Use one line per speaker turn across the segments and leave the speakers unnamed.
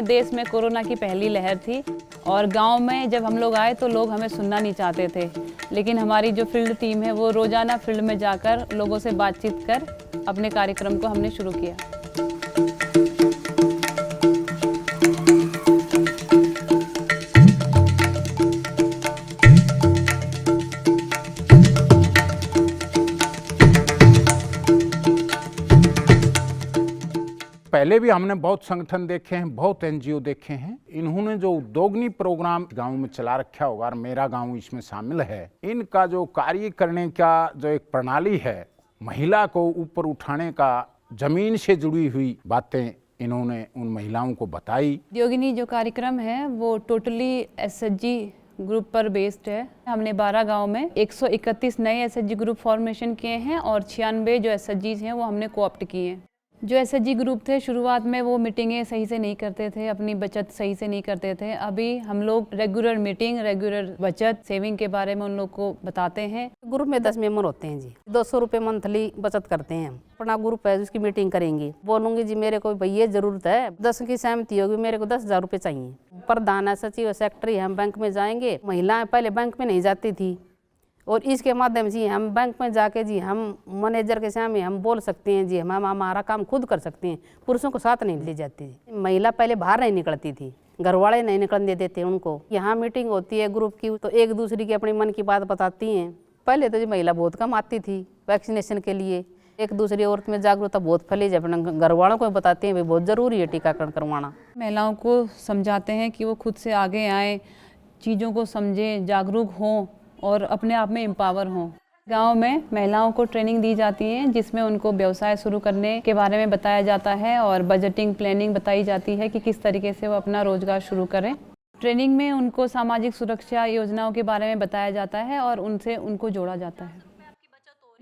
देश में कोरोना की पहली लहर थी और गांव में जब हम लोग आए तो लोग हमें सुनना नहीं चाहते थे, लेकिन हमारी जो फील्ड टीम है वो रोज़ाना फील्ड में जाकर लोगों से बातचीत कर अपने कार्यक्रम को हमने शुरू किया।
पहले भी हमने बहुत संगठन देखे हैं, बहुत एनजीओ देखे हैं। इन्होंने जो उद्योगनी प्रोग्राम गांव में चला रखा होगा और मेरा गांव इसमें शामिल है, इनका जो कार्य करने का जो एक प्रणाली है, महिला को ऊपर उठाने का, जमीन से जुड़ी हुई बातें इन्होंने उन महिलाओं को बताई।
उद्योगिनी जो कार्यक्रम है वो टोटली एसएचजी ग्रुप पर बेस्ड है। हमने 12 गांव में 131 नए एसएचजी ग्रुप फॉर्मेशन किए हैं और 96 जो एसएचजीज हैं वो हमने कोऑप्ट किए हैं। जो एसएचजी ग्रुप थे शुरुआत में वो मीटिंगें सही से नहीं करते थे, अपनी बचत सही से नहीं करते थे। अभी हम लोग रेगुलर मीटिंग, रेगुलर बचत, सेविंग के बारे में उन लोग को बताते हैं।
ग्रुप में 10 मेंबर होते हैं जी, 200 रुपये मंथली बचत करते हैं। अपना ग्रुप है उसकी मीटिंग करेंगे, बोलूंगी जी मेरे को भैया जरूरत है, 10 की सहमति होगी, मेरे को 10,000 रुपये चाहिए। प्रधान है, सचिव, सेक्रेटरी, हम बैंक में जाएंगे। महिलाएं पहले बैंक में नहीं जाती थी और इसके माध्यम से हम बैंक में जाके जी हम मैनेजर के सामने हम बोल सकते हैं जी, हम हमारा काम खुद कर सकते हैं। पुरुषों को साथ नहीं ले जाती। महिला पहले बाहर नहीं निकलती थी, घर वाले नहीं निकलने देते उनको। यहाँ मीटिंग होती है ग्रुप की तो एक दूसरे की अपनी मन की बात बताती हैं। पहले तो जी महिला बहुत कम आती थी वैक्सीनेशन के लिए। एक दूसरी औरत में जागरूकता बहुत फैली, जब अपने घर वालों को बताते हैं भाई बहुत ज़रूरी है टीकाकरण करवाना।
महिलाओं को समझाते हैं कि वो खुद से आगे आएँ, चीज़ों को समझें, जागरूक हों और अपने आप में एम्पावर हों। गांव में महिलाओं को ट्रेनिंग दी जाती है जिसमें उनको व्यवसाय शुरू करने के बारे में बताया जाता है और बजटिंग, प्लानिंग बताई जाती है कि किस तरीके से वो अपना रोजगार शुरू करें। ट्रेनिंग में उनको सामाजिक सुरक्षा योजनाओं के बारे में बताया जाता है और उनसे उनको जोड़ा जाता है।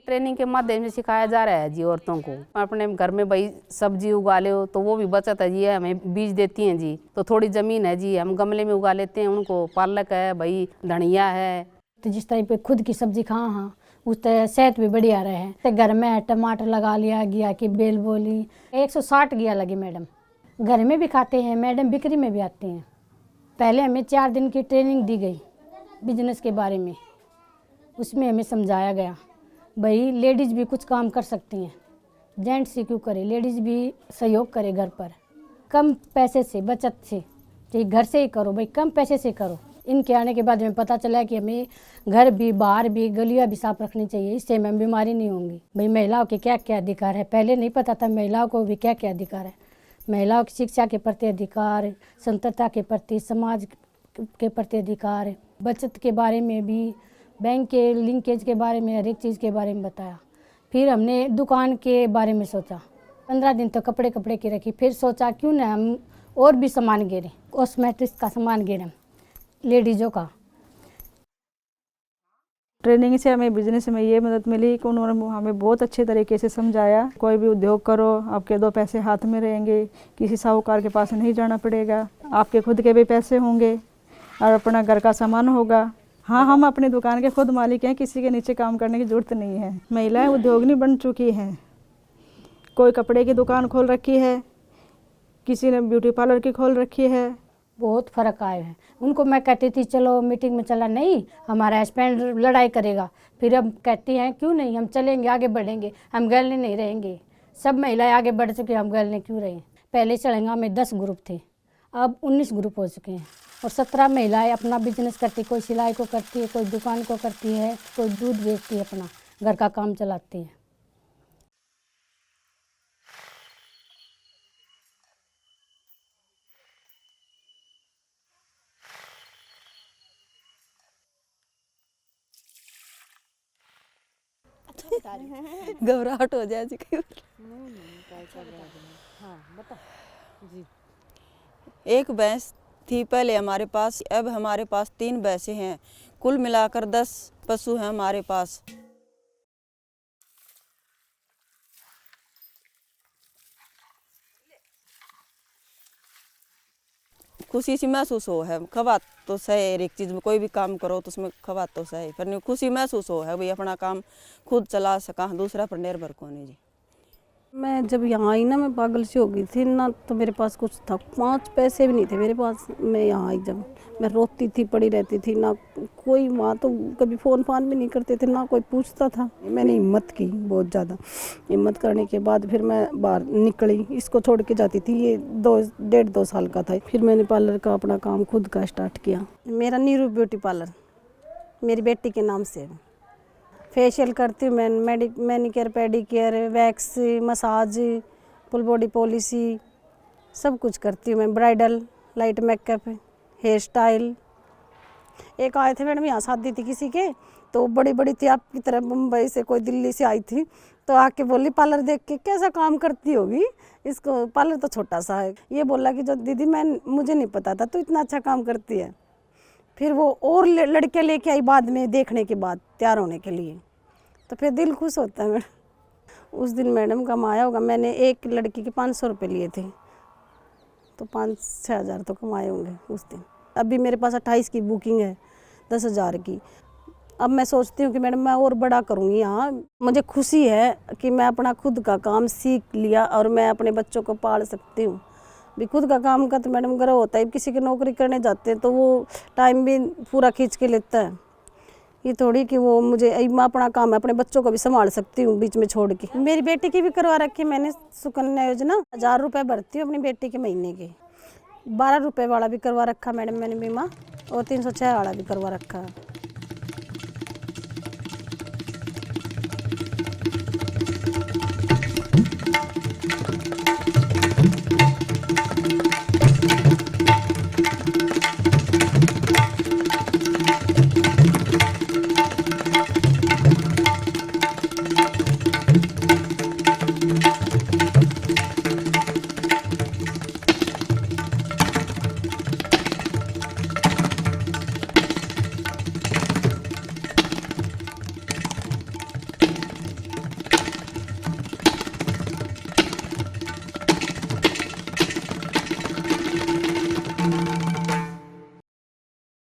ट्रेनिंग के माध्यम से सिखाया जा रहा है जी औरतों को। अपने घर में भाई सब्जी उगा ले तो वो भी बचत है जी, हमें बीज देती हैं जी। तो थोड़ी ज़मीन है जी, हम गमले में उगा लेते हैं उनको। पालक है भाई, धनिया है।
तो जिस तरह पे खुद की सब्जी खाओ हाँ उस तरह सेहत भी बढ़िया रहे। तो घर में टमाटर लगा लिया, घिया की बेल बोली, 160 घिया लगी मैडम। घर में भी खाते हैं मैडम, बिक्री में भी आते हैं। पहले हमें 4 दिन की ट्रेनिंग दी गई बिजनेस के बारे में। उसमें हमें समझाया गया भाई लेडीज़ भी कुछ काम कर सकती हैं, जेंट्स ही क्यों करे, लेडीज़ भी सहयोग करे घर पर, कम पैसे से, बचत से, चाहे घर से ही करो भाई, कम पैसे से करो। इनके आने के बाद हमें पता चला कि हमें घर भी, बाहर भी, गलियाँ भी साफ रखनी चाहिए, इससे हमें बीमारी नहीं होंगी। भाई महिलाओं के क्या क्या अधिकार है, पहले नहीं पता था महिलाओं को भी क्या क्या अधिकार है। महिलाओं की शिक्षा के प्रति अधिकार, स्वतंत्रता के प्रति, समाज के प्रति अधिकार, बचत के बारे में भी, बैंक के लिंकेज के बारे में, हर एक चीज़ के बारे में बताया। फिर हमने दुकान के बारे में सोचा, 15 दिन तो कपड़े की रखी। फिर सोचा क्यों ना हम और भी सामान गिरें, कॉस्मेटिक्स का सामान गिरें लेडीज़ों का।
ट्रेनिंग से हमें बिजनेस में ये मदद मिली कि उन्होंने हमें बहुत अच्छे तरीके से समझाया। कोई भी उद्योग करो, आपके 2 पैसे हाथ में रहेंगे, किसी साहूकार के पास नहीं जाना पड़ेगा, आपके खुद के भी पैसे होंगे और अपना घर का सामान होगा। हाँ, हम अपनी दुकान के खुद मालिक हैं, किसी के नीचे काम करने की ज़रूरत नहीं है। महिलाएं उद्योगिनी बन चुकी हैं। कोई कपड़े की दुकान खोल रखी है, किसी ने ब्यूटी पार्लर की खोल रखी है।
बहुत फ़र्क आया है। उनको मैं कहती थी चलो मीटिंग में चला, नहीं हमारा हस्बैंड लड़ाई करेगा। फिर अब कहती हैं क्यों नहीं, हम चलेंगे, आगे बढ़ेंगे, हम गलने नहीं रहेंगे। सब महिलाएं आगे बढ़ चुकी, हम गलने क्यों रहें। पहले चढ़ेंगा में 10 ग्रुप थे, अब 19 ग्रुप हो चुके हैं और 17 महिलाएं अपना बिजनेस करती। कोई सिलाई को करती है, कोई दुकान को करती है, कोई दूध बेचती है, अपना घर का काम चलाती है।
घबराहट हो जाए जी कई बार। एक भैंस थी पहले हमारे पास, अब हमारे पास 3 भैंसें हैं। कुल मिलाकर 10 पशु हैं हमारे पास। खुशी सी महसूस हो है, खबा तो सही। एक चीज़ में कोई भी काम करो तो उसमें खबा तो सही, पर नहीं खुशी महसूस हो है भाई अपना काम खुद चला सका, दूसरा पर निर्भर को नहीं जी।
मैं जब यहाँ आई ना, मैं पागल सी हो गई थी ना, तो मेरे पास कुछ था, 5 पैसे भी नहीं थे मेरे पास। मैं यहाँ आई जब, मैं रोती थी, पड़ी रहती थी, ना कोई वहाँ तो कभी फ़ोन फान भी नहीं करते थे, ना कोई पूछता था। मैंने हिम्मत की बहुत ज़्यादा। हिम्मत करने के बाद फिर मैं बाहर निकली, इसको छोड़ के जाती थी। ये 1.5-2 साल का था। फिर मैंने पार्लर का अपना काम खुद का स्टार्ट किया। मेरा नीरू ब्यूटी पार्लर मेरी बेटी के नाम से है। फेशियल करती हूँ मैं, manicure, pedicure, wax, massage, full body policy, सब कुछ करती हूँ मैं। Bridal, light makeup, hair style. एक आए थे मैडम, यहाँ शादी थी किसी के, तो बड़ी बड़ी थी आपकी तरह, मुंबई से कोई दिल्ली से आई थी, तो आके बोली पार्लर देख के कैसा काम करती होगी, इसको पार्लर तो छोटा सा है। ये बोला कि जो दीदी मुझे नहीं पता था तो इतना अच्छा काम करती है। फिर वो और लड़के लेके आई बाद में, देखने के बाद तैयार होने के लिए, तो फिर दिल खुश होता है मैडम। उस दिन मैडम कमाया होगा, मैंने एक लड़की के 500 रुपये लिए थे, तो 5-6 हज़ार तो कमाए होंगे उस दिन। अभी मेरे पास 28 की बुकिंग है, 10,000 की। अब मैं सोचती हूँ कि मैडम मैं और बड़ा करूँगी यहाँ। मुझे खुशी है कि मैं अपना खुद का काम सीख लिया और मैं अपने बच्चों को पाल सकती हूँ। भी खुद का काम का तो मैडम गर्व होता है। किसी की नौकरी करने जाते हैं तो वो टाइम भी पूरा खींच के लेता है, ये थोड़ी कि वो मुझे मैं अपना काम है, अपने बच्चों को भी संभाल सकती हूँ बीच में छोड़ के। मेरी बेटी की भी करवा रखी है मैंने सुकन्या योजना। 1000 रुपये भरती हूँ अपनी बेटी के महीने के। 12 रुपये वाला भी करवा रखा मैडम मैंने बीमा, और 306 वाला भी करवा रखा है।